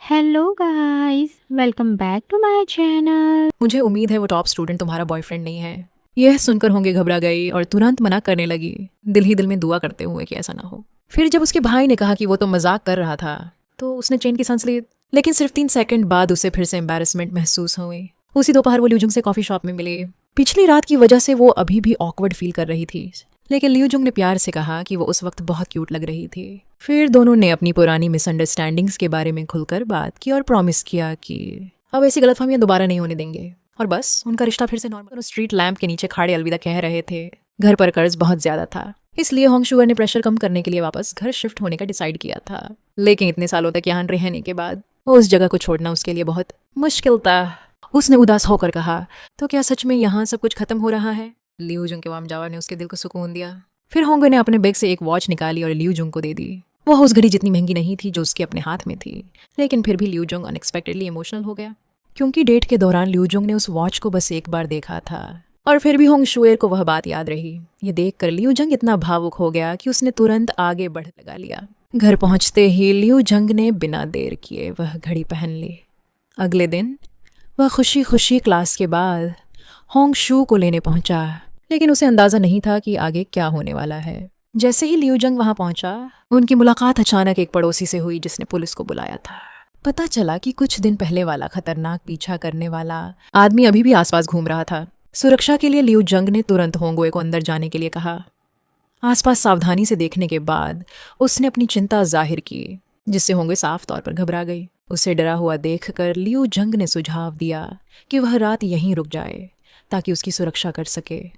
Hello guys, welcome back to my channel. मुझे उम्मीद है वो टॉप स्टूडेंट तुम्हारा बॉयफ्रेंड नहीं है। यह सुनकर होंगे घबरा गई और तुरंत मना करने लगी, दिल ही दिल में दुआ करते हुए कि ऐसा ना हो। फिर जब उसके भाई ने कहा कि वो तो मजाक कर रहा था, तो उसने चैन की सांस ली। लेकिन सिर्फ 3 सेकंड बाद उसे फिर से एम्बैरेसमेंट महसूस हुई। उसी दोपहर वो ल्यूजुंग से कॉफी शॉप में मिली। पिछली रात की वजह से वो अभी भी ऑकवर्ड फील कर रही थी, लेकिन ल्यूजुंग ने प्यार से कहा कि वो उस वक्त बहुत क्यूट लग रही थी। फिर दोनों ने अपनी पुरानी मिसअंडरस्टैंडिंग्स के बारे में खुलकर बात की और प्रॉमिस किया कि अब ऐसी गलतफहमियां दोबारा नहीं होने देंगे। और बस उनका रिश्ता फिर से नॉर्मल। स्ट्रीट लैंप के नीचे खड़े अलविदा कह रहे थे। घर पर कर्ज बहुत ज्यादा था, इसलिए होंगशुअर ने प्रेशर कम करने के लिए वापस घर शिफ्ट होने का डिसाइड किया था। लेकिन इतने सालों तक यहाँ रहने के बाद उस जगह को छोड़ना उसके लिए बहुत मुश्किल था। उसने उदास होकर कहा, तो क्या सच में यहाँ सब कुछ खत्म हो रहा है? ल्यूजुंग के वामजावा ने उसके दिल को सुकून दिया। फिर होंगे ने अपने बैग से एक वॉच निकाली और ल्यूजुंग को दे दी। वह उस घड़ी जितनी महंगी नहीं थी जो उसके अपने हाथ में थी, लेकिन फिर भी ल्यूजुंग अनएक्सपेक्टेडली इमोशनल हो गया, क्योंकि डेट के दौरान ल्यूजुंग ने उस वॉच को बस एक बार देखा था और फिर भी होंगशुएर को वह बात याद रही। ये देखकर ल्यूजुंग इतना भावुक हो गया कि उसने तुरंत आगे बढ़ लगा लिया। घर पहुंचते ही ल्यूजुंग ने बिना देर किए वह घड़ी पहन ली। अगले दिन वह खुशी खुशी क्लास के बाद होंगशू को लेने पहुंचा, लेकिन उसे अंदाजा नहीं था कि आगे क्या होने वाला है। जैसे ही ल्यूजुंग वहां पहुंचा, उनकी मुलाकात अचानक एक पड़ोसी से हुई जिसने पुलिस को बुलाया था। पता चला कि कुछ दिन पहले वाला खतरनाक पीछा करने वाला आदमी अभी भी आसपास घूम रहा था। सुरक्षा के लिए ल्यूजुंग ने तुरंत होंगुए को अंदर जाने के लिए कहा। आसपास सावधानी से देखने के बाद उसने अपनी चिंता जाहिर की, जिससे होंगे साफ तौर पर घबरा गई। उसे डरा हुआ देखकर ल्यूजुंग ने सुझाव दिया कि वह रात यहीं रुक जाए ताकि उसकी सुरक्षा कर सके।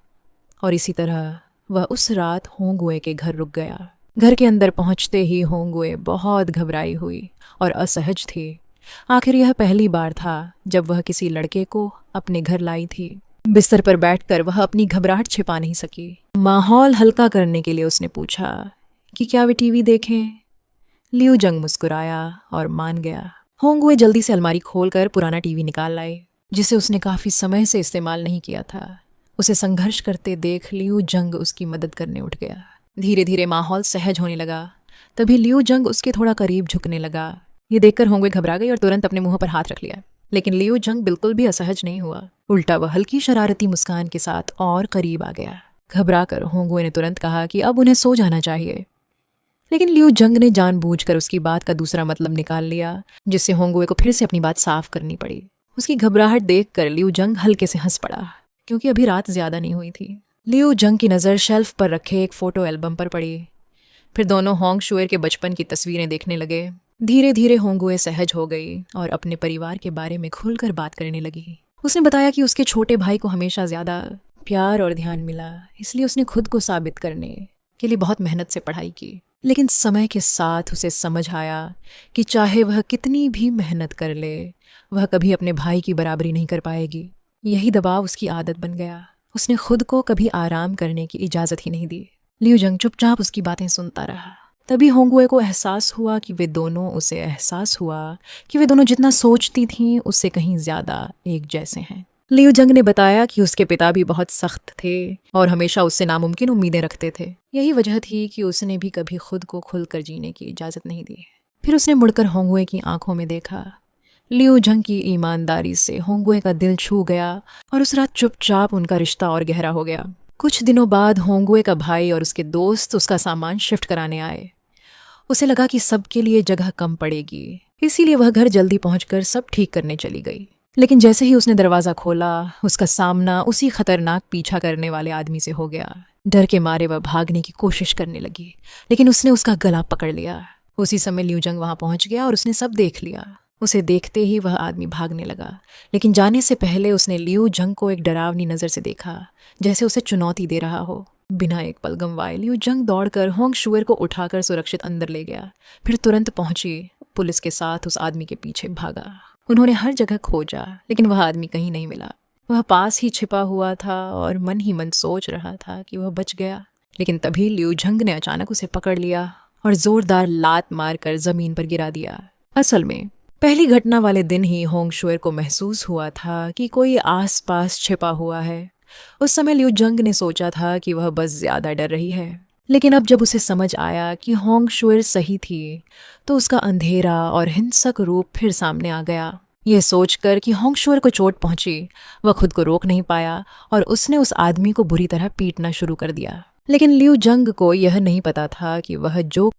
और इसी तरह वह उस रात होंगुए के घर रुक गया। घर के अंदर पहुंचते ही होंगुए बहुत घबराई हुई और असहज थी। आखिर यह पहली बार था जब वह किसी लड़के को अपने घर लाई थी। बिस्तर पर बैठकर वह अपनी घबराहट छिपा नहीं सकी। माहौल हल्का करने के लिए उसने पूछा कि क्या वे टीवी देखें। ल्यूजुंग मुस्कुराया और मान गया। होंगुए जल्दी से अलमारी खोलकर पुराना टीवी निकाल लाए, जिसे उसने काफी समय से इस्तेमाल नहीं किया था। उसे संघर्ष करते देख ल्यूजुंग उसकी मदद करने उठ गया। धीरे धीरे माहौल सहज होने लगा। तभी ल्यूजुंग उसके थोड़ा करीब झुकने लगा। ये देखकर होंगुए घबरा गई और तुरंत अपने मुंह पर हाथ रख लिया। लेकिन ल्यूजुंग बिल्कुल भी असहज नहीं हुआ। उल्टा वह हल्की शरारती मुस्कान के साथ और करीब आ गया। घबरा कर होंगुए ने तुरंत कहा कि अब उन्हें सो जाना चाहिए, लेकिन ल्यूजुंग ने जानबूझकर उसकी बात का दूसरा मतलब निकाल लिया, जिससे होंगुए को फिर से अपनी बात साफ करनी पड़ी। उसकी घबराहट देखकर ल्यूजुंग हल्के से हंस पड़ा, क्योंकि अभी रात ज्यादा नहीं हुई थी। ल्यूजुंग की नज़र शेल्फ पर रखे एक फोटो एल्बम पर पड़ी। फिर दोनों होंगशुएर के बचपन की तस्वीरें देखने लगे। धीरे धीरे होंगुए सहज हो गई और अपने परिवार के बारे में खुलकर बात करने लगी। उसने बताया कि उसके छोटे भाई को हमेशा ज्यादा प्यार और ध्यान मिला, इसलिए उसने खुद को साबित करने के लिए बहुत मेहनत से पढ़ाई की। लेकिन समय के साथ उसे समझ आया कि चाहे वह कितनी भी मेहनत कर ले, वह कभी अपने भाई की बराबरी नहीं कर पाएगी। यही दबाव उसकी आदत बन गया। उसने खुद को कभी आराम करने की इजाज़त ही नहीं दी। ल्यूजुंग चुपचाप उसकी बातें सुनता रहा। तभी होंगुए को एहसास हुआ कि वे दोनों जितना सोचती थीं उससे कहीं ज़्यादा एक जैसे हैं। ल्यूजुंग ने बताया कि उसके पिता भी बहुत सख्त थे और हमेशा उससे नामुमकिन उम्मीदें रखते थे। यही वजह थी कि उसने भी कभी खुद को खुलकर जीने की इजाज़त नहीं दी। फिर उसने मुड़कर होंगुए की आंखों में देखा। ल्यूजुंग की ईमानदारी से होंगुए का दिल छू गया और उस रात चुपचाप उनका रिश्ता और गहरा हो गया। कुछ दिनों बाद होंगुए का भाई और उसके दोस्त उसका सामान शिफ्ट कराने आए। उसे लगा कि सबके लिए जगह कम पड़ेगी, इसीलिए वह घर जल्दी पहुंचकर सब ठीक करने चली गई। लेकिन जैसे ही उसने दरवाज़ा खोला, उसका सामना उसी खतरनाक पीछा करने वाले आदमी से हो गया। डर के मारे वह भागने की कोशिश करने लगी, लेकिन उसने उसका गला पकड़ लिया। उसी समय ल्यूजुंग वहां पहुंच गया और उसने सब देख लिया। उसे देखते ही वह आदमी भागने लगा, लेकिन जाने से पहले उसने ल्यूजुंग को एक डरावनी नज़र से देखा, जैसे उसे चुनौती दे रहा हो। बिना एक पल गंवाए ल्यूजुंग दौड़कर होंगशुएर को उठाकर सुरक्षित अंदर ले गया। फिर तुरंत पहुंची पुलिस के साथ उस आदमी के पीछे भागा। उन्होंने हर जगह खोजा, लेकिन वह आदमी कहीं नहीं मिला। वह पास ही छिपा हुआ था और मन ही मन सोच रहा था कि वह बच गया। लेकिन तभी ल्यूजुंग ने अचानक उसे पकड़ लिया और जोरदार लात मारकर जमीन पर गिरा दिया। असल में पहली घटना वाले दिन ही होंगशुएर को महसूस हुआ था कि कोई आसपास छिपा हुआ है। उस समय ल्यूजुंग ने सोचा था कि वह बस ज्यादा डर रही है, लेकिन अब जब उसे समझ आया कि होंग शुएर सही थी तो उसका अंधेरा और हिंसक रूप फिर सामने आ गया। यह सोचकर कि होंग शुएर को चोट पहुंची, वह खुद को रोक नहीं पाया और उसने उस आदमी को बुरी तरह पीटना शुरू कर दिया। लेकिन लिू जंग को यह नहीं पता था कि वह जो